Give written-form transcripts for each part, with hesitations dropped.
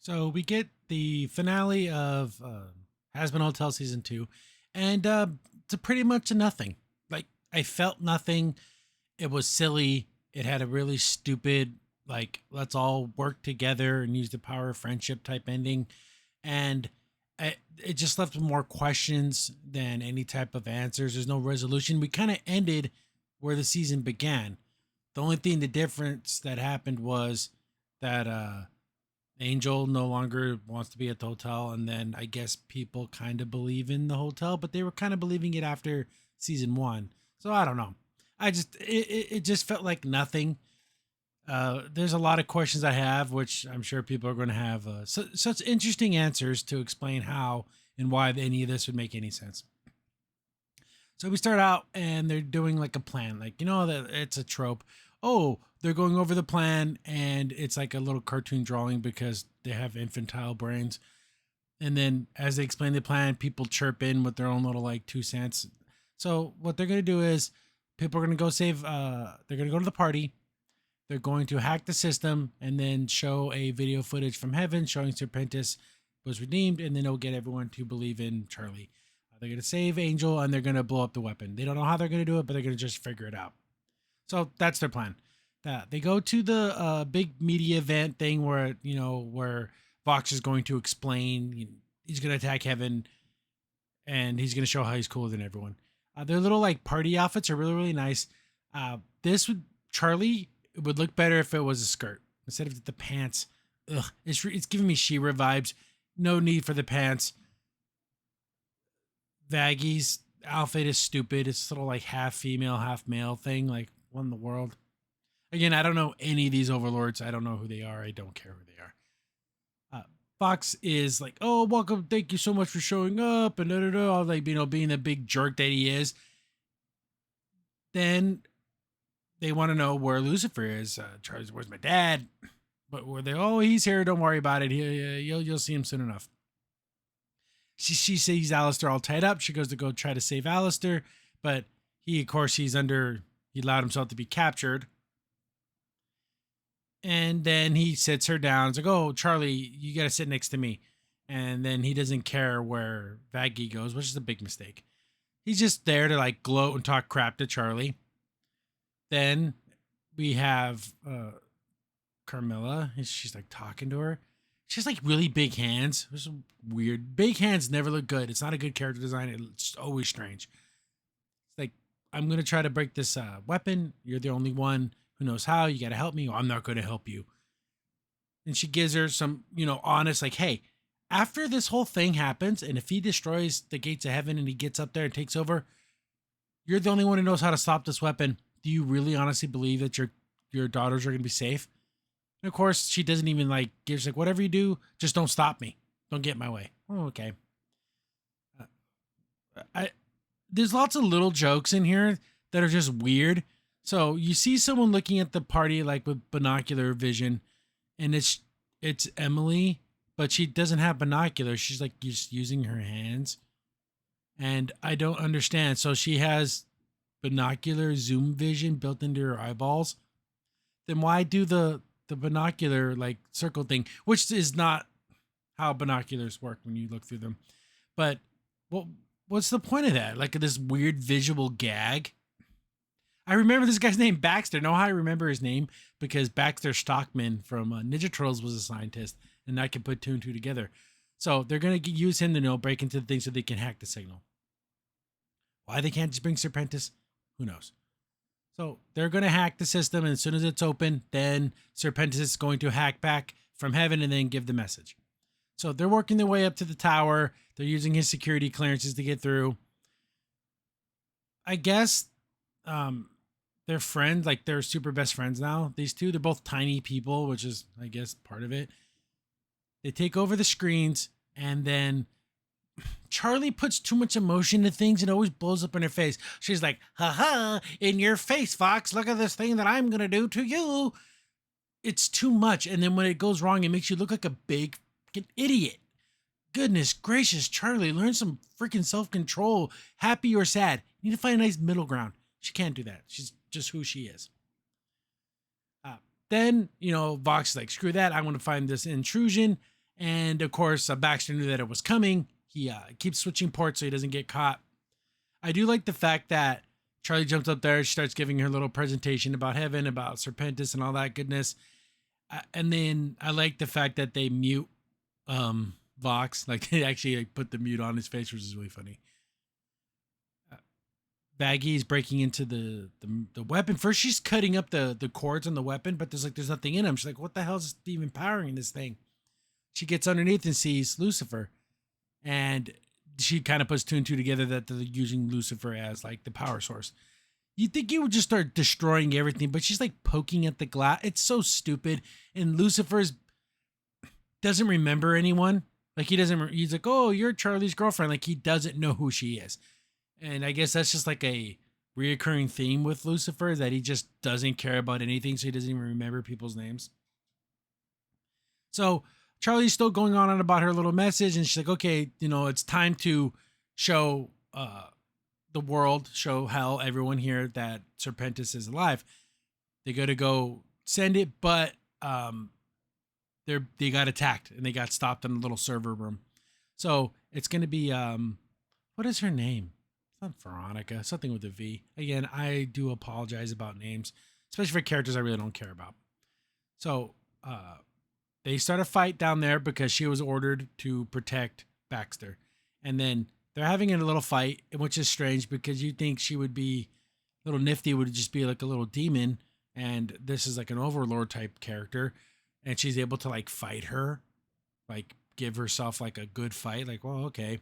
So we get the finale of Hazbin Hotel season 2, and it's a pretty much a nothing. Like I felt nothing. It was silly. It had a really stupid like let's all work together and use the power of friendship type ending, and it just left more questions than any type of answers. There's no resolution. We kind of ended where the season began. The only thing, the difference that happened was that Angel no longer wants to be at the hotel, and then I guess people kind of believe in the hotel, but they were kind of believing it after season 1. So I don't know. It just felt like nothing. There's a lot of questions I have, which I'm sure people are going to have such interesting answers to explain how and why any of this would make any sense. So we start out and they're doing like a plan, like that it's a trope. Oh, they're going over the plan and it's like a little cartoon drawing because they have infantile brains. And then as they explain the plan, people chirp in with their own little like 2 cents. So what they're gonna do is people are gonna go save. They're gonna go to the party. They're going to hack the system and then show a video footage from heaven showing Serpentis was redeemed, and then it'll get everyone to believe in Charlie. They're going to save Angel and they're going to blow up the weapon. They don't know how they're going to do it, but they're going to just figure it out. So that's their plan. They go to the big media event thing where Vox is going to explain. He's going to attack Heaven, and he's going to show how he's cooler than everyone. Their little like party outfits are really really nice. This would Charlie it would look better if it was a skirt instead of the pants. Ugh, it's giving me She-Ra vibes. No need for the pants. Vaggy's outfit is stupid. It's sort of like half female, half male thing. Like, what in the world? Again, I don't know any of these overlords. I don't know who they are. I don't care who they are. Fox is like, oh, welcome. Thank you so much for showing up. And all like, being the big jerk that he is. Then they want to know where Lucifer is. Charlie's, where's my dad? But where they, oh, he's here. Don't worry about it. You'll see him soon enough. She sees Alistair all tied up. She goes to go try to save Alistair, but he, of course, he allowed himself to be captured. And then he sits her down. It's like, oh, Charlie, you got to sit next to me. And then he doesn't care where Vaggy goes, which is a big mistake. He's just there to like gloat and talk crap to Charlie. Then we have Carmilla. She's like talking to her. She has like really big hands. It's weird. Big hands never look good. It's not a good character design. It's always strange. It's like, I'm going to try to break this weapon. You're the only one who knows how. You got to help me. Or I'm not going to help you. And she gives her some, honest, like, hey, after this whole thing happens, and if he destroys the gates of heaven and he gets up there and takes over, you're the only one who knows how to stop this weapon. Do you really honestly believe that your daughters are going to be safe? And of course, she doesn't even like, gives like, whatever you do, just don't stop me. Don't get in my way. Oh, okay. There's lots of little jokes in here that are just weird. So you see someone looking at the party like with binocular vision, and it's Emily, but she doesn't have binoculars. She's like just using her hands, and I don't understand. So she has binocular zoom vision built into her eyeballs. Then why do the binocular like circle thing, which is not how binoculars work when you look through them? But what's the point of that? Like this weird visual gag. I remember this guy's name, Baxter. Know how I remember his name? Because Baxter Stockman from Ninja Turtles was a scientist, and I can put two and two together. So they're going to use him to break into the thing so they can hack the signal. Why they can't just bring Serpentis? Who knows? So they're going to hack the system, and as soon as it's open, then Serpentis is going to hack back from heaven and then give the message. So they're working their way up to the tower. They're using his security clearances to get through. I guess they're friends, like they're super best friends now. These two, they're both tiny people, which is, I guess, part of it. They take over the screens, and then Charlie puts too much emotion into things and always blows up in her face. She's like, haha, in your face, Fox. Look at this thing that I'm going to do to you. It's too much. And then when it goes wrong, it makes you look like a big fucking idiot. Goodness gracious, Charlie, learn some freaking self-control. Happy or sad. You need to find a nice middle ground. She can't do that. She's just who she is. Then, Vox is like, screw that. I want to find this intrusion. And of course, Baxter knew that it was coming. He keeps switching ports so he doesn't get caught. I do like the fact that Charlie jumps up there. She starts giving her little presentation about heaven, about Serpentis and all that goodness. And then I like the fact that they mute Vox. Like they actually like, put the mute on his face, which is really funny. Baggy's breaking into the weapon. First, she's cutting up the cords on the weapon, but there's nothing in them. She's like, what the hell is even powering this thing? She gets underneath and sees Lucifer. And she kind of puts two and two together that they're using Lucifer as like the power source. You'd think you would just start destroying everything, but she's like poking at the glass. It's so stupid. And Lucifer's doesn't remember anyone. Like he's like, oh, you're Charlie's girlfriend. Like he doesn't know who she is. And I guess that's just like a reoccurring theme with Lucifer, that he just doesn't care about anything. So he doesn't even remember people's names. So Charlie's still going on about her little message, and she's like, okay, it's time to show the world, show hell, everyone here that Serpentis is alive. They got to go send it, but they got attacked, and they got stopped in a little server room. So it's going to be, what is her name? It's not Veronica, something with a V. Again, I do apologize about names, especially for characters I really don't care about. So, they start a fight down there because she was ordered to protect Baxter. And then they're having a little fight, which is strange because you'd think she would be a little nifty, would just be like a little demon. And this is like an overlord type character. And she's able to like fight her, like give herself like a good fight. Like, well, okay.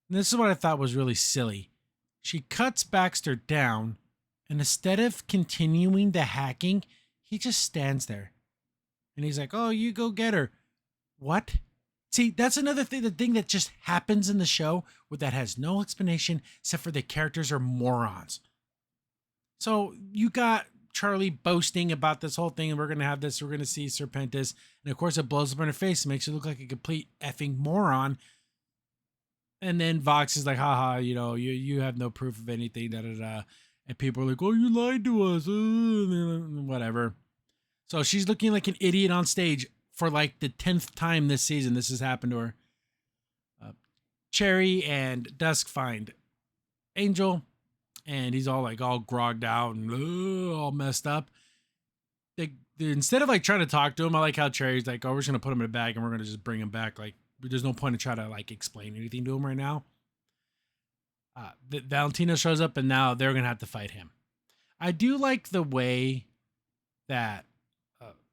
And this is what I thought was really silly. She cuts Baxter down, and instead of continuing the hacking, he just stands there. And he's like, oh, you go get her. What? See, that's another thing, the thing that just happens in the show that has no explanation except for the characters are morons. So you got Charlie boasting about this whole thing, and we're going to have this, we're going to see Serpentis. And of course it blows up in her face and makes her look like a complete effing moron. And then Vox is like, haha, you have no proof of anything, da da da. And people are like, oh, you lied to us. Whatever. So she's looking like an idiot on stage for like the 10th time this season. This has happened to her. Cherry and Dusk find Angel, and he's all grogged out and all messed up. They instead of like trying to talk to him, I like how Cherry's like, oh, we're just gonna put him in a bag and we're gonna just bring him back. Like, there's no point in trying to like explain anything to him right now. Valentina shows up, and now they're gonna have to fight him. I do like the way that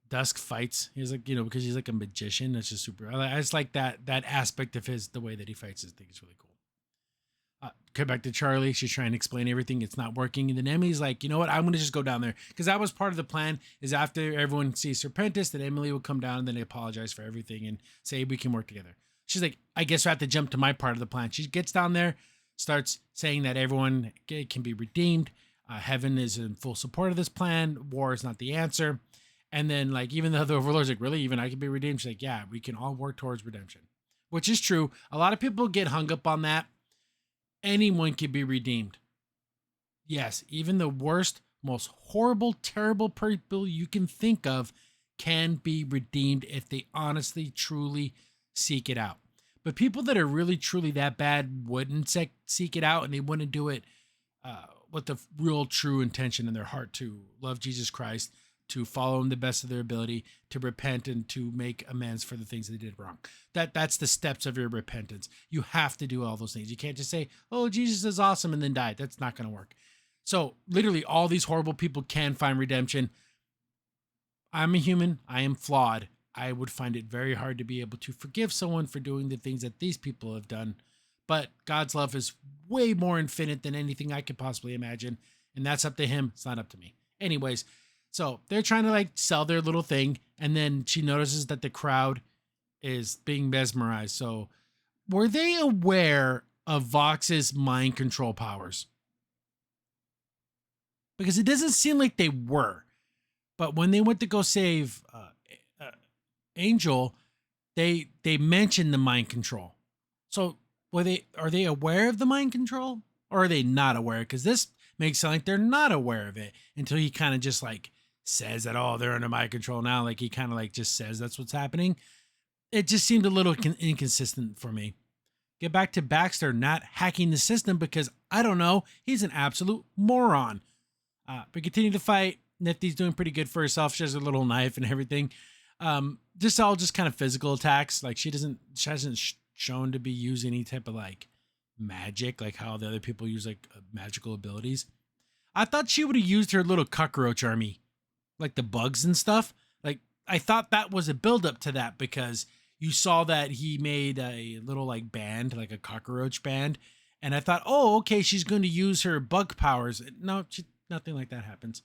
Dusk fights. He's like, because he's like a magician. It's just super. I just like that aspect of the way that he fights. I think it's really cool. Come back to Charlie. She's trying to explain everything. It's not working. And then Emily's like, you know what? I'm going to just go down there. Because that was part of the plan, is after everyone sees Serpentis, that Emily will come down and then apologize for everything and say, we can work together. She's like, I guess I have to jump to my part of the plan. She gets down there, starts saying that everyone can be redeemed. Heaven is in full support of this plan. War is not the answer. And then, like, even the other overlords, like, really? Even I can be redeemed? She's like, yeah, we can all work towards redemption. Which is true. A lot of people get hung up on that. Anyone can be redeemed. Yes, even the worst, most horrible, terrible people you can think of can be redeemed if they honestly, truly seek it out. But people that are really, truly that bad wouldn't seek it out, and they wouldn't do it with the real, true intention in their heart to love Jesus Christ, to follow him the best of their ability, to repent, and to make amends for the things they did wrong. That's the steps of your repentance. You have to do all those things. You can't just say, oh, Jesus is awesome, and then die. That's not going to work. So literally all these horrible people can find redemption. I'm a human. I am flawed. I would find it very hard to be able to forgive someone for doing the things that these people have done. But God's love is way more infinite than anything I could possibly imagine. And that's up to him. It's not up to me. Anyways, so they're trying to like sell their little thing. And then she notices that the crowd is being mesmerized. So were they aware of Vox's mind control powers? Because it doesn't seem like they were. But when they went to go save Angel, they mentioned the mind control. So are they aware of the mind control, or are they not aware? Because this makes it sound like they're not aware of it until he kind of just like says that, oh, they're under my control now. Like he kind of like just says that's what's happening. it just seemed a little inconsistent for me. Get back to Baxter not hacking the system because I don't know, he's an absolute moron. But continue to fight. Nifty's doing pretty good for herself. She has a little knife and everything. Just all just kind of physical attacks. Like she hasn't shown to be using any type of like magic, like how the other people use like magical abilities. I thought she would have used her little cockroach army, like the bugs and stuff. Like I thought that was a build up to that because you saw that he made a little like band, like a cockroach band. And I thought, oh, okay, she's going to use her bug powers. No, nothing like that happens.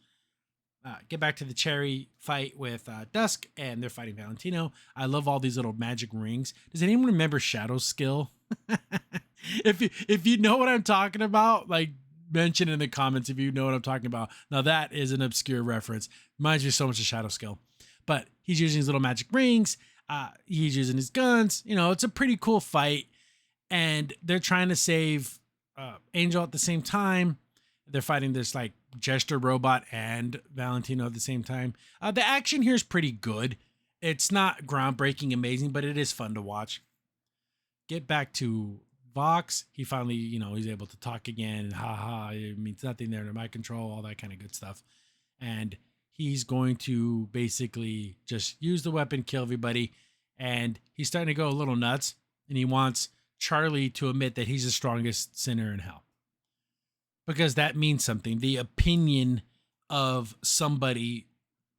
Get back to the cherry fight with Dusk, and they're fighting Valentino. I love all these little magic rings. Does anyone remember Shadow's skill? If you know what I'm talking about, like mention in the comments if you know what I'm talking about. Now that is an obscure reference. Reminds me so much of Shadow skill. But he's using his little magic rings. He's using his guns. You know, it's a pretty cool fight. And they're trying to save Angel at the same time. They're fighting this like gesture robot and Valentino at the same time. The action here is pretty good. It's not groundbreaking, amazing, but it is fun to watch. Get back to Vox. He finally, he's able to talk again. And haha, it means nothing there to my control, all that kind of good stuff. And he's going to basically just use the weapon, kill everybody. And he's starting to go a little nuts. And he wants Charlie to admit that he's the strongest sinner in hell. Because that means something. The opinion of somebody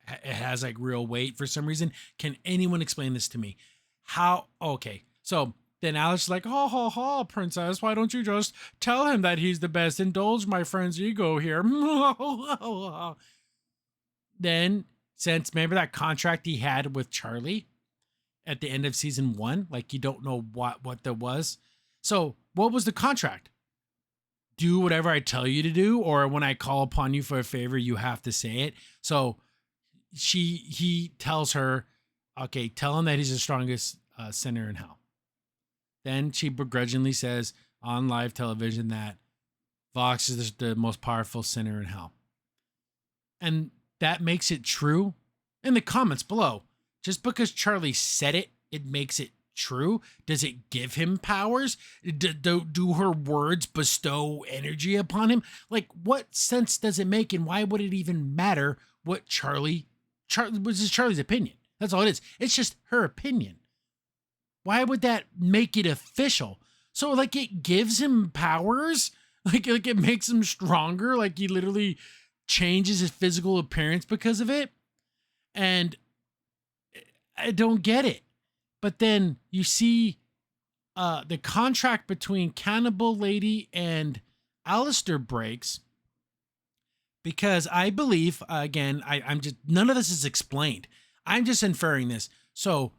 has like real weight for some reason. Can anyone explain this to me? How? Okay. So then Alice is like, ha, princess, why don't you just tell him that he's the best? Indulge my friend's ego here. Then, since remember that contract he had with Charlie at the end of season 1? Like you don't know what there was. So what was the contract? Do whatever I tell you to do, or when I call upon you for a favor, you have to say it. So he tells her, okay, tell him that he's the strongest sinner in hell. Then she begrudgingly says on live television that Vox is the most powerful sinner in hell. And that makes it true. In the comments below, just because Charlie said it, it makes it true. Does it give him powers? Do her words bestow energy upon him? Like, what sense does it make, and why would it even matter what Charlie was? Is Charlie's opinion? That's all it is. It's just her opinion. Why would that make it official? So like it gives him powers, like it makes him stronger, like he literally changes his physical appearance because of it. And I don't get it. But then you see the contract between Cannibal Lady and Alistair breaks because I believe, again, I'm just, none of this is explained. I'm just inferring this. So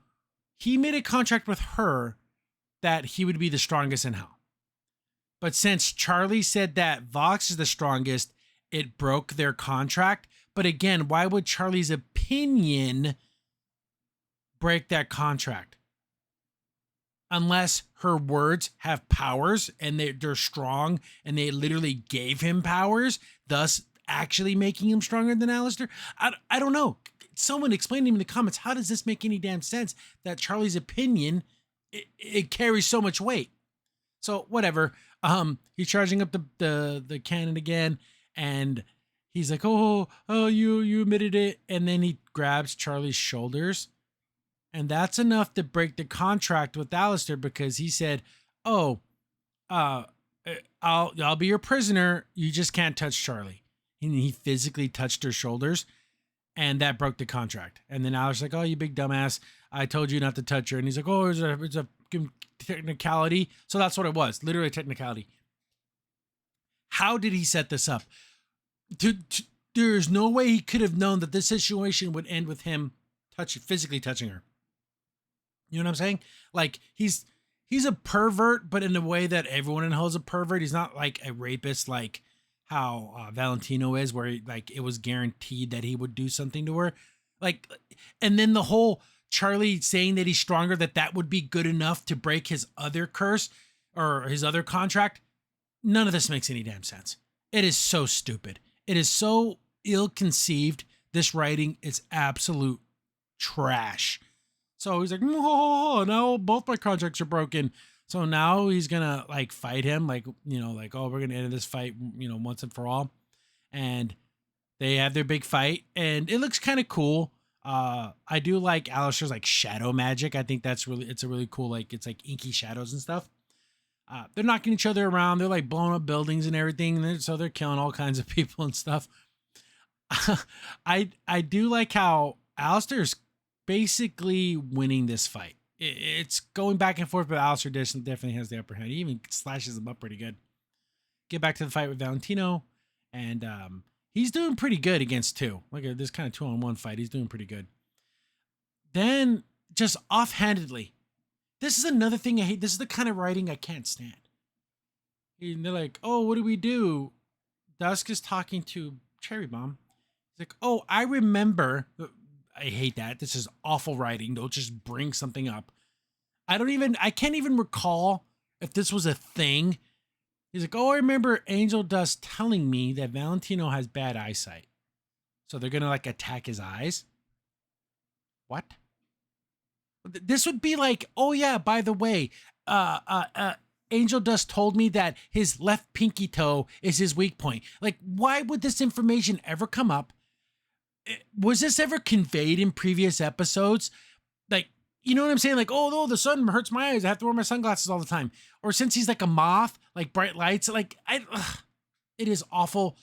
he made a contract with her that he would be the strongest in hell. But since Charlie said that Vox is the strongest, it broke their contract. But again, why would Charlie's opinion break that contract? Unless her words have powers and they're strong and they literally gave him powers, thus actually making him stronger than Alistair. I don't know. Someone explain to me in the comments, how does this make any damn sense that Charlie's opinion, it carries so much weight? So whatever. He's charging up the cannon again, and he's like, oh, you admitted it. And then he grabs Charlie's shoulders. And that's enough to break the contract with Alistair because he said, oh, I'll be your prisoner. You just can't touch Charlie. And he physically touched her shoulders, and that broke the contract. And then Alistair's like, oh, you big dumbass. I told you not to touch her. And he's like, oh, it's a technicality. So that's what it was. Literally a technicality. How did he set this up? There's no way he could have known that this situation would end with him physically touching her. You know what I'm saying? Like he's a pervert, but in a way that everyone in hell is a pervert. He's not like a rapist, like how Valentino is, where it was guaranteed that he would do something to her. Like, and then the whole Charlie saying that he's stronger, that would be good enough to break his other curse or his other contract. None of this makes any damn sense. It is so stupid. It is so ill-conceived. This writing is absolute trash. So he's like, oh, now both my contracts are broken. So now he's gonna like fight him, like, like, oh, we're gonna end this fight, once and for all. And they have their big fight, and it looks kind of cool. I do like Alistair's like shadow magic. I think it's a really cool, like, it's like inky shadows and stuff. They're knocking each other around. They're like blowing up buildings and everything. So they're killing all kinds of people and stuff. I do like how Alistair's basically winning this fight. It's going back and forth, but Alistair definitely has the upper hand. He even slashes him up pretty good. Get back to the fight with Valentino, and he's doing pretty good against two. Like this kind of 2-on-1 fight, he's doing pretty good. Then just offhandedly, this is another thing I hate. This is the kind of writing I can't stand. And they're like, oh, what do we do? Dusk is talking to Cherry Bomb. He's like, oh, I remember. I hate that. This is awful writing. They'll just bring something up. I can't even recall if this was a thing. He's like, oh, I remember Angel Dust telling me that Valentino has bad eyesight. So they're going to like attack his eyes. What? This would be like, oh yeah, by the way, Angel Dust told me that his left pinky toe is his weak point. Like, why would this information ever come up? Was this ever conveyed in previous episodes? Like, you know what I'm saying? Like, oh no, the sun hurts my eyes. I have to wear my sunglasses all the time. Or since he's like a moth, like bright lights, like it is awful,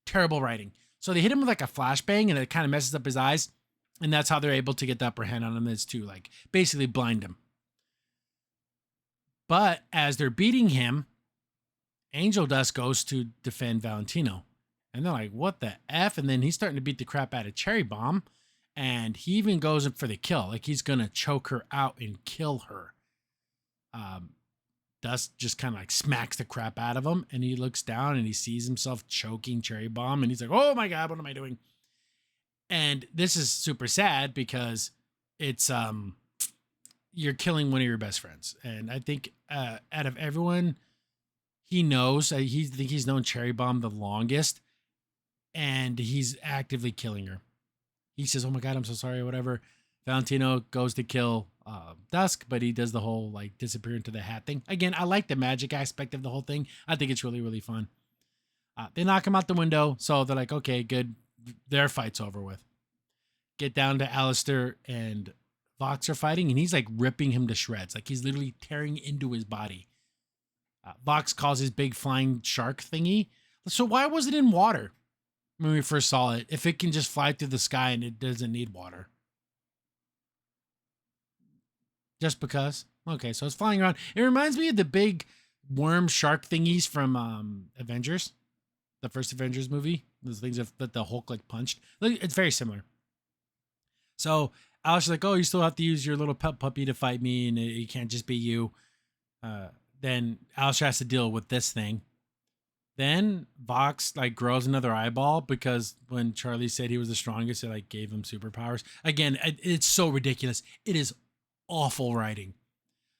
terrible writing. So they hit him with like a flashbang, and it kind of messes up his eyes. And that's how they're able to get the upper hand on him, is to like basically blind him. But as they're beating him, Angel Dust goes to defend Valentino. And they're like, what the F? And then he's starting to beat the crap out of Cherry Bomb. And he even goes in for the kill. Like he's going to choke her out and kill her. Dust just kind of like smacks the crap out of him. And he looks down and he sees himself choking Cherry Bomb. And he's like, oh my God, what am I doing? And this is super sad because it's you're killing one of your best friends. And I think out of everyone he knows, he's known Cherry Bomb the longest, and he's actively killing her. He says, oh my God, I'm so sorry, or whatever. Valentino goes to kill Dusk, but he does the whole like disappear into the hat thing. Again, I like the magic aspect of the whole thing. I think it's really, really fun. They knock him out the window, so they're like, okay, good. Their fight's over with. Get down to Alistair and Vox are fighting, and he's like ripping him to shreds. Like he's literally tearing into his body. Vox calls his big flying shark thingy. So why was it in water when we first saw it, if it can just fly through the sky and it doesn't need water? Just because? Okay, so it's flying around. It reminds me of the big worm shark thingies from Avengers, the first Avengers movie. Those things that the Hulk like punched. It's very similar. So Alistair's like, oh, you still have to use your little pet puppy to fight me, and it can't just be you. Then Alistair has to deal with this thing. Then Vox like grows another eyeball because when Charlie said he was the strongest, it like gave him superpowers. Again, it's so ridiculous. It is awful writing.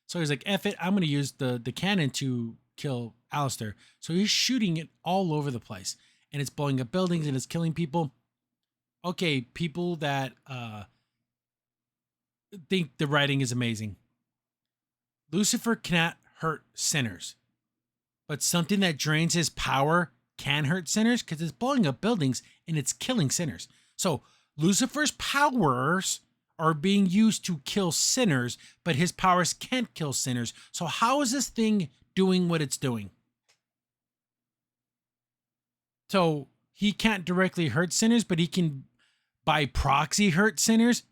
So he's like, F it, I'm going to use the cannon to kill Alistair. So he's shooting it all over the place. And it's blowing up buildings and it's killing people. Okay, people that think the writing is amazing. Lucifer cannot hurt sinners. But something that drains his power can hurt sinners because it's blowing up buildings and it's killing sinners. So Lucifer's powers are being used to kill sinners, but his powers can't kill sinners. So how is this thing doing what it's doing? So he can't directly hurt sinners, but he can by proxy hurt sinners.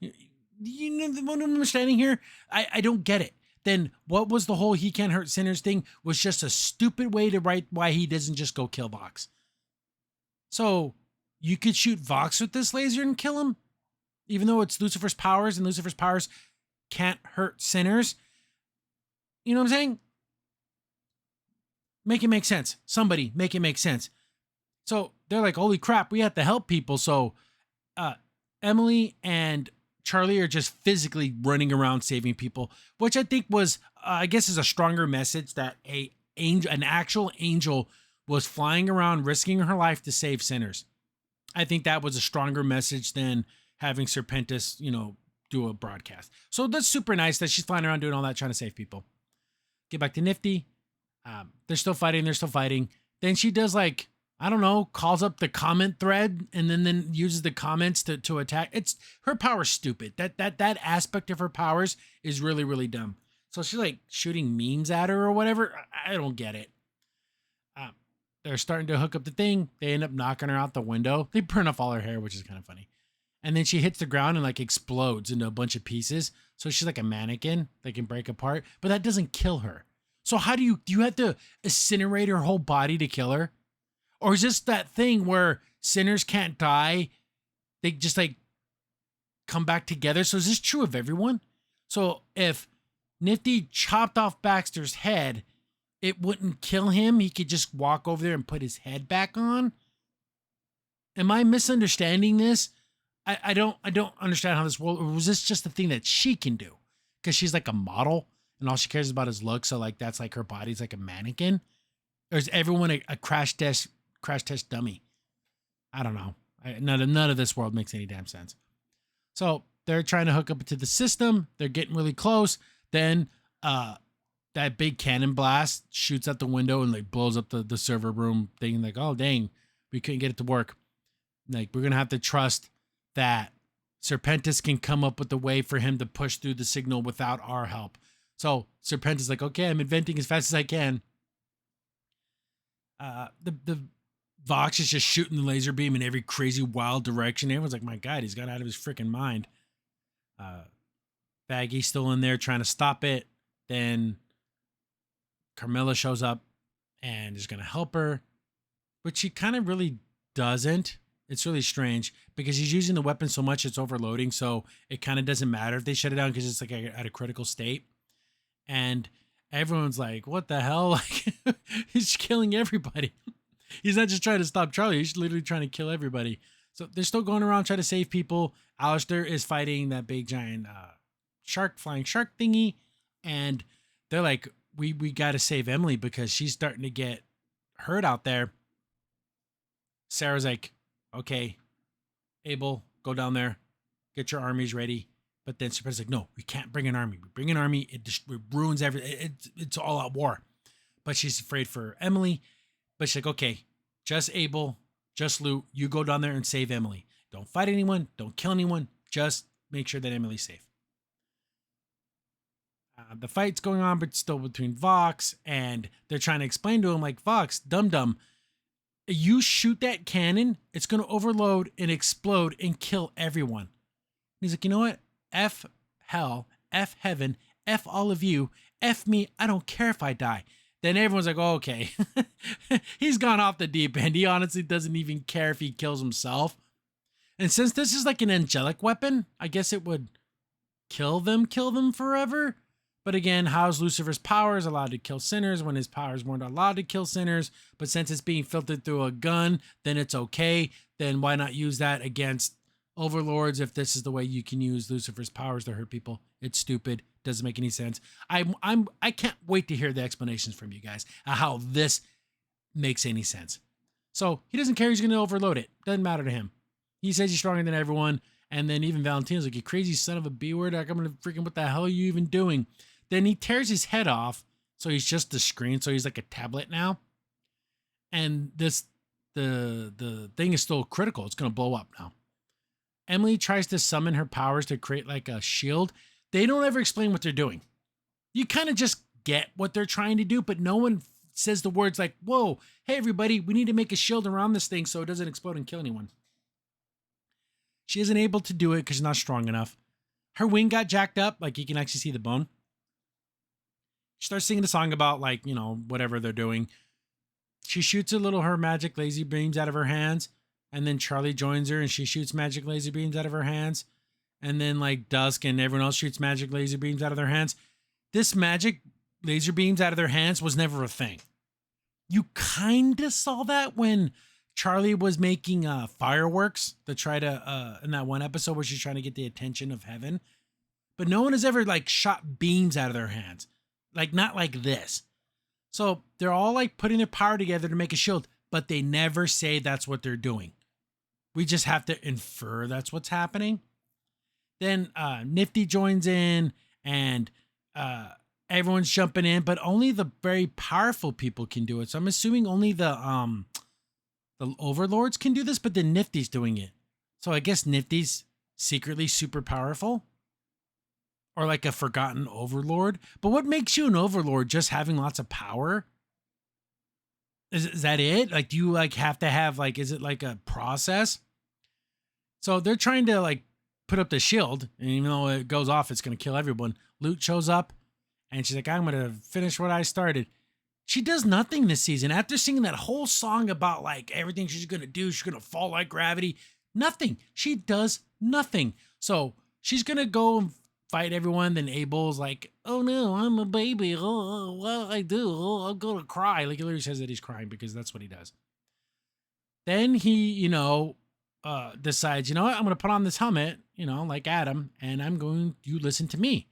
You know what I'm understanding here? I don't get it. Then what was the whole he can't hurt sinners thing was just a stupid way to write why he doesn't just go kill Vox. So you could shoot Vox with this laser and kill him, even though it's Lucifer's powers and Lucifer's powers can't hurt sinners. You know what I'm saying? Make it make sense. Somebody make it make sense. So they're like, holy crap, we have to help people. So Emily and Charlie are just physically running around saving people, which I think was, I guess, is a stronger message that an actual angel was flying around risking her life to save sinners. I think that was a stronger message than having Serpentis, do a broadcast. So that's super nice that she's flying around doing all that, trying to save people. Get back to Nifty. They're still fighting. Then she does like, I don't know, calls up the comment thread and then uses the comments to attack. It's her power's stupid. That aspect of her powers is really, really dumb. So she's like shooting memes at her or whatever. I don't get it. They're starting to hook up the thing. They end up knocking her out the window. They burn off all her hair, which is kind of funny. And then she hits the ground and like explodes into a bunch of pieces. So she's like a mannequin that can break apart, but that doesn't kill her. So how do you have to incinerate her whole body to kill her? Or is this that thing where sinners can't die? They just like come back together. So is this true of everyone? So if Nifty chopped off Baxter's head, it wouldn't kill him. He could just walk over there and put his head back on. Am I misunderstanding this? I don't understand how this world, or was this just the thing that she can do? Because she's like a model and all she cares about is looks. So like that's like her body's like a mannequin. Or is everyone a crash test dummy? I don't know. None of this world makes any damn sense. So they're trying to hook up to the system. They're getting really close. Then that big cannon blast shoots out the window and like blows up the server room thing. Like, oh dang, we couldn't get it to work. Like, we're gonna have to trust that Serpentis can come up with a way for him to push through the signal without our help. So Serpentis is like, okay, I'm inventing as fast as I can. The Vox is just shooting the laser beam in every crazy wild direction. Everyone's like, my God, he's got out of his freaking mind. Baggy's still in there trying to stop it. Then Carmilla shows up and is going to help her, but she kind of really doesn't. It's really strange because he's using the weapon so much it's overloading, so it kind of doesn't matter if they shut it down because it's like at a critical state. And everyone's like, what the hell? Like, he's killing everybody. He's not just trying to stop Charlie. He's literally trying to kill everybody. So they're still going around trying to save people. Alistair is fighting that big giant flying shark thingy. And they're like, we got to save Emily because she's starting to get hurt out there. Sarah's like, okay, Abel, go down there, get your armies ready. But then Serpentis like, no, we can't bring an army. We bring an army, it ruins everything. It's all out war. But she's afraid for Emily. But she's like, okay, just Abel, just Lou, you go down there and save Emily. Don't fight anyone. Don't kill anyone. Just make sure that Emily's safe. The fight's going on, but still between Vox, and they're trying to explain to him, like, Vox, dum-dum, you shoot that cannon, it's going to overload and explode and kill everyone. And he's like, you know what? F hell, F heaven, F all of you, F me, I don't care if I die. Then everyone's like, oh, okay. He's gone off the deep end. He honestly doesn't even care if he kills himself. And since this is like an angelic weapon, I guess it would kill them forever. But again, how's Lucifer's powers allowed to kill sinners when his powers weren't allowed to kill sinners? But since it's being filtered through a gun, then it's okay. Then why not use that against overlords if this is the way you can use Lucifer's powers to hurt people? It's stupid. Doesn't make any sense. I can't wait to hear the explanations from you guys of how this makes any sense. So he doesn't care. He's going to overload it. Doesn't matter to him. He says he's stronger than everyone. And then even Valentina's like, you crazy son of a B word. I'm going to freaking, what the hell are you even doing? Then he tears his head off. So he's just the screen. So he's like a tablet now. And the thing is still critical. It's going to blow up now. Emily tries to summon her powers to create like a shield. They don't ever explain what they're doing. You kind of just get what they're trying to do, but no one says the words like, whoa, hey, everybody, we need to make a shield around this thing so it doesn't explode and kill anyone. She isn't able to do it because she's not strong enough. Her wing got jacked up. Like, you can actually see the bone. She starts singing a song about, like, you know, whatever they're doing. She shoots her magic laser beams out of her hands. And then Charlie joins her and she shoots magic laser beams out of her hands. And then like Dusk and everyone else shoots magic laser beams out of their hands. This magic laser beams out of their hands was never a thing. You kind of saw that when Charlie was making fireworks to try to, in that one episode where she's trying to get the attention of heaven. But no one has ever like shot beams out of their hands. Like, not like this. So they're all like putting their power together to make a shield, but they never say that's what they're doing. We just have to infer that's what's happening. Then Nifty joins in, and uh, everyone's jumping in, but only the very powerful people can do it. So I'm assuming only the overlords can do this, but then Nifty's doing it. So I guess Nifty's secretly super powerful, or like a forgotten overlord. But what makes you an overlord? Just having lots of power? Is that it? Like, do you like have to have like? Is it like a process? So they're trying to like put up the shield, and even though it goes off, it's gonna kill everyone. Loot shows up, and she's like, "I'm gonna finish what I started." She does nothing this season. After singing that whole song about like everything she's gonna do, she's gonna fall like gravity. Nothing. She does nothing. So she's gonna go and fight everyone. Then Abel's like, "Oh no, I'm a baby. Oh, what I do? Oh, I'm gonna cry." Like he literally says that he's crying because that's what he does. Then he, decides, you know what? I'm gonna put on this helmet, like Adam, and you listen to me.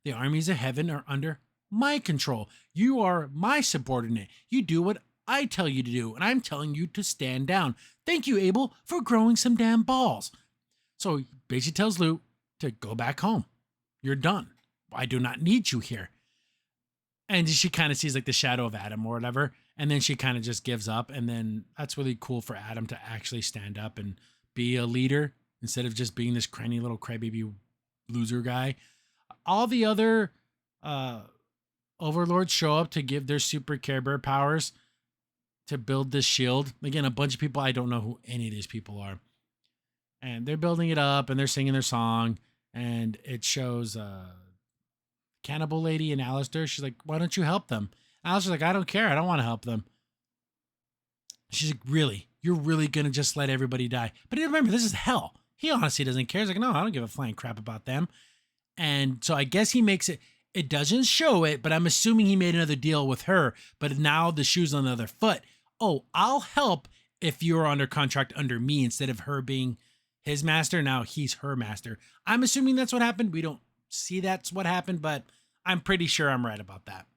The armies of heaven are under my control. You are my subordinate. You do what I tell you to do, and I'm telling you to stand down. Thank you, Abel, for growing some damn balls. So he basically tells Luke to go back home. You're done. I do not need you here. And she kind of sees like the shadow of Adam or whatever, and then she kind of just gives up. And then that's really cool for Adam to actually stand up and be a leader instead of just being this cranny little crybaby loser guy. All the other overlords show up to give their super Care Bear powers to build this shield. Again, a bunch of people, I don't know who any of these people are. And they're building it up and they're singing their song. And it shows Cannibal Lady and Alistair. She's like, "Why don't you help them?" Alistair's like, "I don't care. I don't want to help them." She's like, "Really? You're really going to just let everybody die?" But remember, this is hell. He honestly doesn't care. He's like, "No, I don't give a flying crap about them." And so I guess he makes it doesn't show it, but I'm assuming he made another deal with her. But now the shoe's on the other foot. "Oh, I'll help if you're under contract under me instead of her being his master. Now he's her master." I'm assuming that's what happened. We don't see that's what happened, but I'm pretty sure I'm right about that.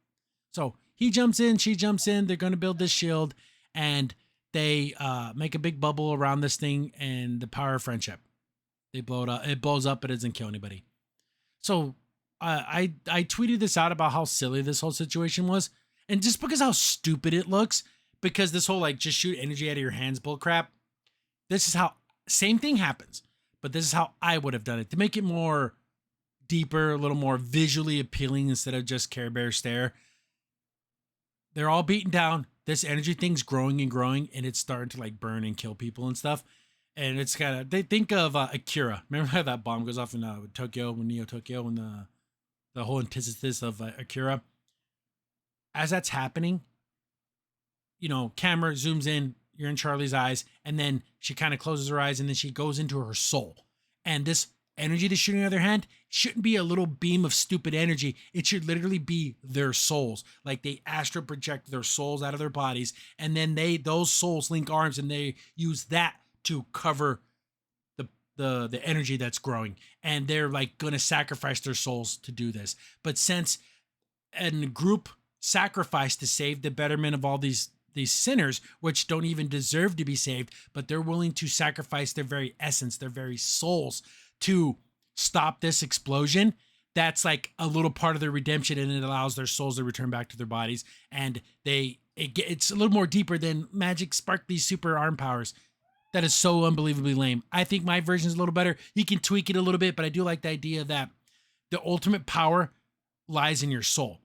So he jumps in, she jumps in. They're going to build this shield, and they make a big bubble around this thing and the power of friendship. They blow it up. It blows up, but it doesn't kill anybody. So I tweeted this out about how silly this whole situation was, and just because how stupid it looks, because this whole like just shoot energy out of your hands bull crap. This is how same thing happens, but this is how I would have done it to make it more deeper, a little more visually appealing instead of just Care Bear stare. They're all beaten down. This energy thing's growing and growing, and it's starting to like burn and kill people and stuff. And it's kind of, they think of Akira. Remember how that bomb goes off in Tokyo, when Neo Tokyo, when the whole antithesis of Akira. As that's happening, camera zooms in, you're in Charlie's eyes, and then she kind of closes her eyes, and then she goes into her soul. And this energy that's shooting out of their hand shouldn't be a little beam of stupid energy. It should literally be their souls. Like they astral project their souls out of their bodies, and then those souls link arms, and they use that to cover the energy that's growing. And they're like going to sacrifice their souls to do this. But since a group sacrificed to save the betterment of all these sinners, which don't even deserve to be saved, but they're willing to sacrifice their very essence, their very souls to stop this explosion, that's like a little part of their redemption, and it allows their souls to return back to their bodies. And it's a little more deeper than magic sparkly super arm powers. That is so unbelievably lame. I think my version is a little better. You can tweak it a little bit, but I do like the idea that the ultimate power lies in your soul.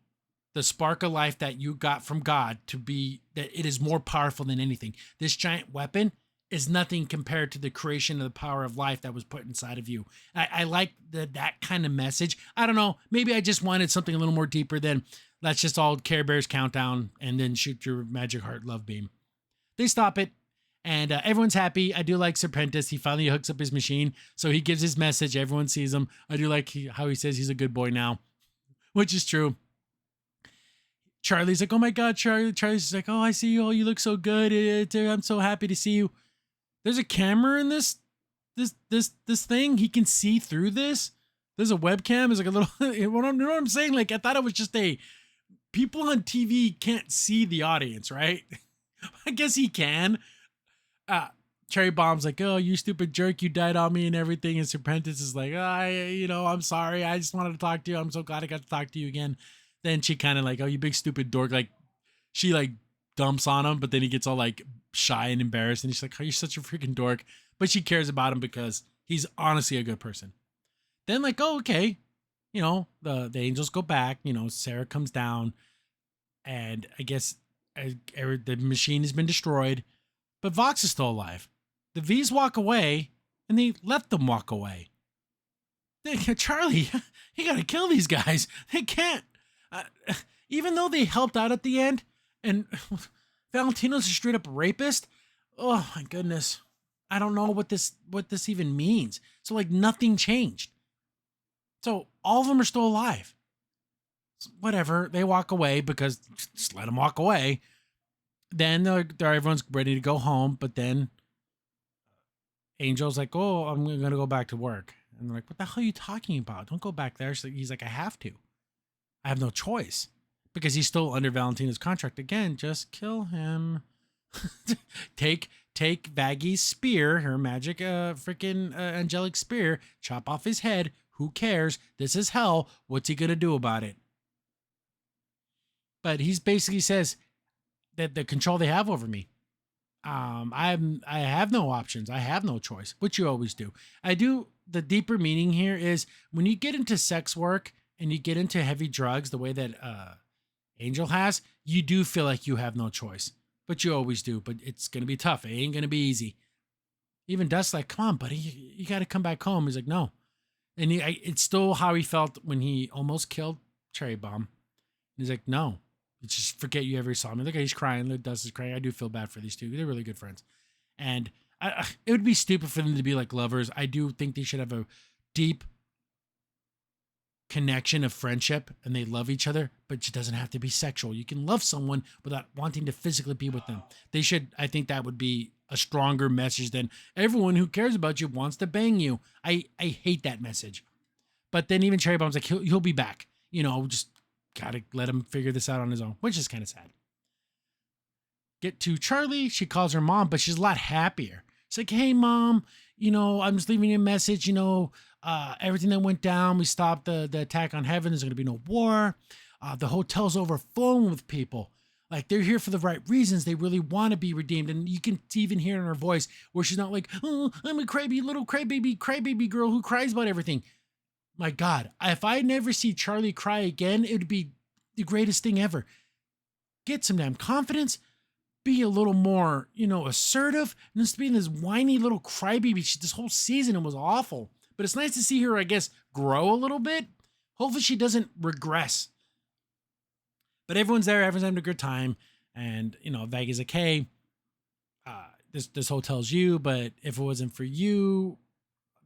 The spark of life that you got from God, to be that it is more powerful than anything. This giant weapon is nothing compared to the creation of the power of life that was put inside of you. I like that kind of message. I don't know. Maybe I just wanted something a little more deeper than let's just all Care Bears countdown and then shoot your magic heart love beam. They stop it. And everyone's happy. I do like Serpentis. He finally hooks up his machine. So he gives his message. Everyone sees him. I do like how he says he's a good boy now, which is true. Charlie's like, "Oh my God, Charlie." Charlie's like, "Oh, I see you. Oh, you look so good. I'm so happy to see you." There's a camera in this thing. He can see through this. There's a webcam. It's like a little, you know what I'm saying? Like, I thought it was just people on TV can't see the audience, right? I guess he can. Cherry Bomb's like, oh, you stupid jerk, you died on me and everything. And Serpentis is like, I'm sorry. I just wanted to talk to you. I'm so glad I got to talk to you again. Then she kind of like, oh, you big stupid dork. Like, she like dumps on him, but then he gets all like shy and embarrassed. And she's like, oh, you're such a freaking dork. But she cares about him because he's honestly a good person. Then like, oh, okay. The angels go back. Sarah comes down. And I guess the machine has been destroyed. But Vox is still alive. The V's walk away, and they let them walk away. Charlie, you gotta kill these guys. They can't. Even though they helped out at the end, and Valentino's a straight up rapist. Oh my goodness. I don't know what this even means. So like nothing changed. So all of them are still alive. Whatever. They walk away because just let them walk away. Then everyone's ready to go home, but then Angel's like, oh, I'm going to go back to work. And they're like, what the hell are you talking about? Don't go back there. He's like, I have to. I have no choice. Because he's still under Valentina's contract. Again, just kill him. Take Vaggie's spear, her magic freaking angelic spear, chop off his head. Who cares? This is hell. What's he going to do about it? But he's basically says that the control they have over me. I have no options. I have no choice, which you always do. I do. The deeper meaning here is when you get into sex work and you get into heavy drugs, the way that Angel has, you do feel like you have no choice, but you always do. But it's going to be tough. It ain't going to be easy. Even Dust's like, come on, buddy, you got to come back home. He's like, no. And it's still how he felt when he almost killed Cherry Bomb. He's like, no. Just forget you ever saw me. Look, he's crying. Dust is crying. I do feel bad for these two. They're really good friends. And it would be stupid for them to be like lovers. I do think they should have a deep connection of friendship and they love each other, but it doesn't have to be sexual. You can love someone without wanting to physically be with them. I think that would be a stronger message than everyone who cares about you wants to bang you. I hate that message. But then even Cherry Bomb's like, he'll be back. Just gotta let him figure this out on his own, which is kind of sad. Get to Charlie. She calls her mom, but she's a lot happier. She's like, hey, mom, I'm just leaving you a message. Everything that went down, we stopped the attack on heaven. There's going to be no war. The hotel's overflowing with people. Like, they're here for the right reasons. They really want to be redeemed. And you can even hear in her voice where she's not like, oh, I'm a little crybaby girl who cries about everything. My God, if I never see Charlie cry again, it would be the greatest thing ever. Get some damn confidence. Be a little more, assertive. And just being this whiny little crybaby. This whole season, it was awful. But it's nice to see her, I guess, grow a little bit. Hopefully she doesn't regress. But everyone's there. Everyone's having a good time. And, Vaggie's like, hey, this hotel's you. But if it wasn't for you,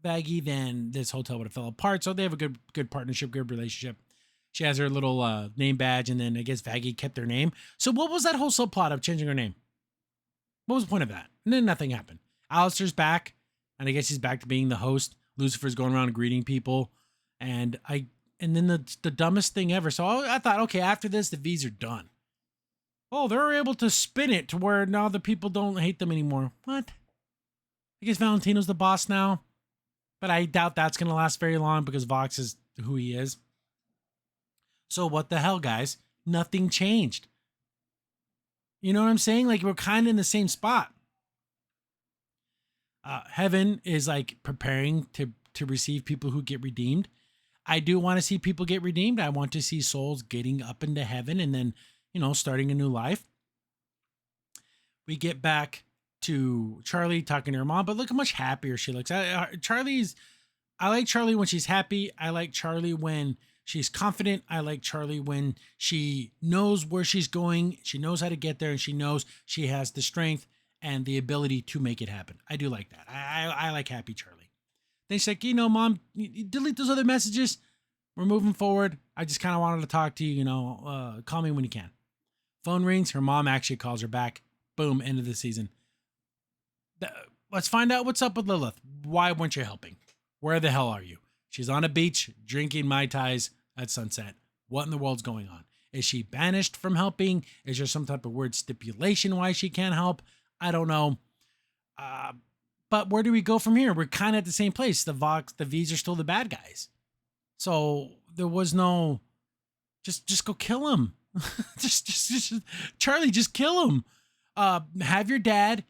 Vaggie, then this hotel would have fell apart. So they have a good partnership, good relationship. She has her little name badge, and then I guess Vaggie kept her name. So what was that whole subplot of changing her name? What was the point of that? And then nothing happened. Alistair's back, and I guess he's back to being the host. Lucifer's going around greeting people, and then the dumbest thing ever. So I thought, okay, after this, the V's are done. Oh, they're able to spin it to where now the people don't hate them anymore. What? I guess Valentino's the boss now. But I doubt that's going to last very long because Vox is who he is. So what the hell, guys? Nothing changed. You know what I'm saying? Like, we're kind of in the same spot. Heaven is like preparing to receive people who get redeemed. I do want to see people get redeemed. I want to see souls getting up into heaven and then, starting a new life. We get back to Charlie talking to her mom, but look how much happier she looks. I like Charlie when she's happy. I like Charlie when she's confident. I like Charlie when she knows where she's going. She knows how to get there, and she knows she has the strength and the ability to make it happen. I do like that. I like happy Charlie. Then she's like, Mom, delete those other messages. We're moving forward. I just kind of wanted to talk to you, call me when you can. Phone rings. Her mom actually calls her back. Boom, end of the season. Let's find out what's up with Lilith. Why weren't you helping? Where the hell are you? She's on a beach drinking Mai Tais at sunset. What in the world's going on? Is she banished from helping? Is there some type of weird stipulation why she can't help? I don't know. But where do we go from here? We're kind of at the same place. The V's are still the bad guys. So there was no, just go kill him. just Charlie, just kill him. Have your dad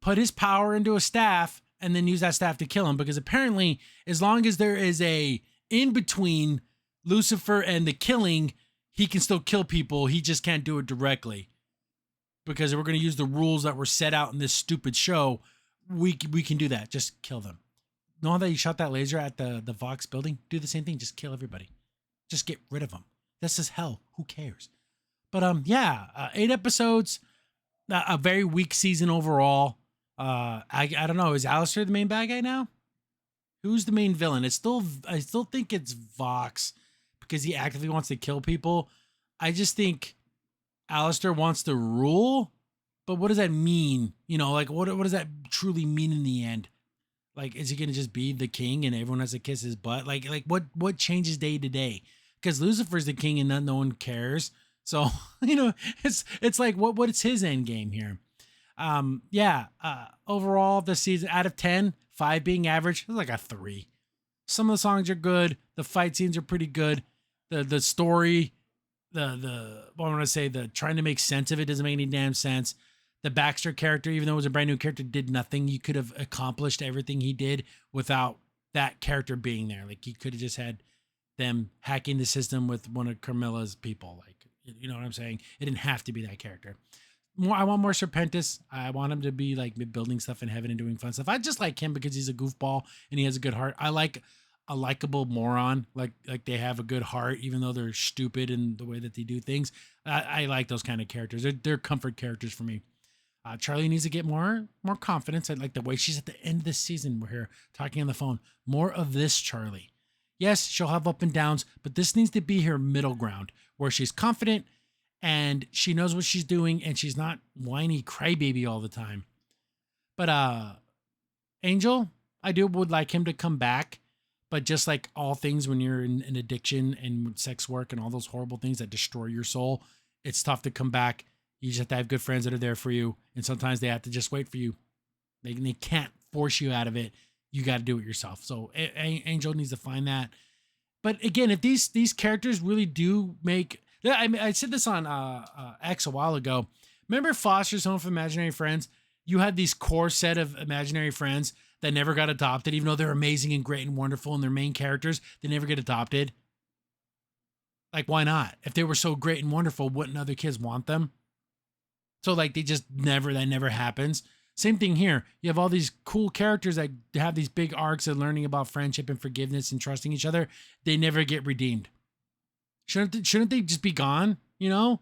put his power into a staff and then use that staff to kill him, because apparently as long as there is a in between Lucifer and the killing, he can still kill people. He just can't do it directly, because we're going to use the rules that were set out in this stupid show. We can do that. Just kill them. Know that you shot that laser at the Vox building? Do the same thing. Just kill everybody. Just get rid of them. This is hell. Who cares? But 8 episodes, a very weak season overall. I don't know. Is Alistair the main bad guy now? Who's the main villain? I still think it's Vox, because he actively wants to kill people. I just think Alistair wants to rule, but what does that mean? Like what does that truly mean in the end? Like, is he gonna just be the king and everyone has to kiss his butt? Like what changes day to day? Because Lucifer's the king and no one cares. So it's like what's his end game here? Overall this season, out of 10, 5 being average, it's like a 3. Some of the songs are good. The fight scenes are pretty good. The story, the trying to make sense of it doesn't make any damn sense. The Baxter character, even though it was a brand new character, did nothing. You could have accomplished everything he did without that character being there. Like, you could have just had them hacking the system with one of Carmilla's people. Like, you know what I'm saying? It didn't have to be that character. I want more Serpentis. I want him to be like building stuff in heaven and doing fun stuff. I just like him because he's a goofball and he has a good heart. I like a likable moron. Like they have a good heart, even though they're stupid in the way that they do things. I like those kind of characters. They're comfort characters for me. Charlie needs to get more confidence. I like the way she's at the end of this season. We're here talking on the phone. More of this, Charlie. Yes, she'll have up and downs, but this needs to be her middle ground where she's confident and she knows what she's doing and she's not whiny crybaby all the time. But Angel, I would like him to come back, but just like all things when you're in addiction and sex work and all those horrible things that destroy your soul, it's tough to come back. You just have to have good friends that are there for you. And sometimes they have to just wait for you. They can't force you out of it. You got to do it yourself. So Angel needs to find that. But again, if these characters really do make, I said this on X a while ago. Remember Foster's Home for Imaginary Friends? You had these core set of imaginary friends that never got adopted, even though they're amazing and great and wonderful and they're main characters. They never get adopted. Like, why not? If they were so great and wonderful, wouldn't other kids want them? So like that never happens. Same thing here. You have all these cool characters that have these big arcs of learning about friendship and forgiveness and trusting each other. They never get redeemed. Shouldn't they just be gone? Isn't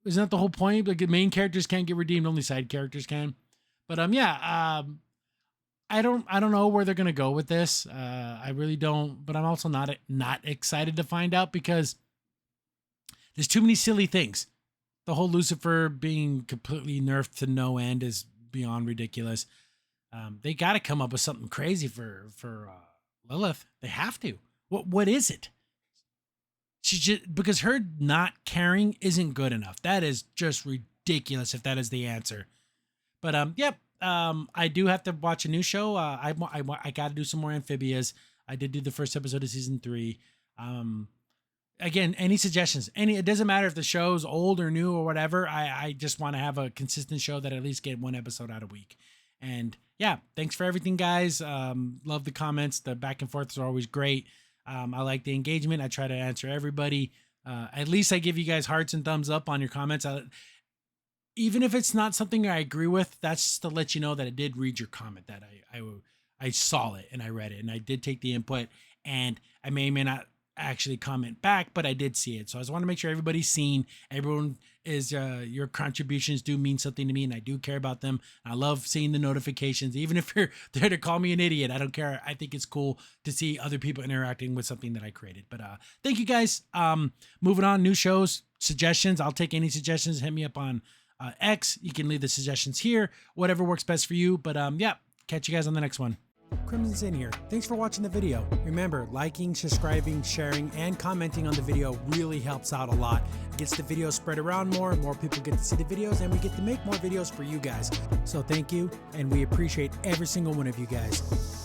that the whole point? Like, the main characters can't get redeemed, only side characters can. But I don't know where they're gonna go with this. I really don't. But I'm also not excited to find out, because there's too many silly things. The whole Lucifer being completely nerfed to no end is beyond ridiculous. They got to come up with something crazy for Lilith. They have to. What is it? She just, because her not caring isn't good enough. That is just ridiculous if that is the answer. But I do have to watch a new show. I got to do some more Amphibias. I did do the first episode of season 3. Again, any suggestions? It doesn't matter if the show's old or new or whatever. I just want to have a consistent show that at least get one episode out a week. And yeah, thanks for everything, guys. Love the comments. The back and forths are always great. I like the engagement. I try to answer everybody. At least I give you guys hearts and thumbs up on your comments. Even if it's not something I agree with, that's just to let you know that I did read your comment, that I saw it and I read it and I did take the input, and I may or may not actually comment back, but I did see it. So I just want to make sure everybody's seen. Everyone is, your contributions do mean something to me, and I do care about them. I love seeing the notifications, even if you're there to call me an idiot. I don't care. I think it's cool to see other people interacting with something that I created. But thank you, guys. Moving on, new shows, suggestions. I'll take any suggestions. Hit me up on X. You can leave the suggestions here, whatever works best for you. But catch you guys on the next one. Crimson's in here. Thanks for watching the video. Remember, liking, subscribing, sharing, and commenting on the video really helps out a lot. It gets the video spread around more people get to see the videos, and we get to make more videos for you guys. So thank you, and we appreciate every single one of you guys.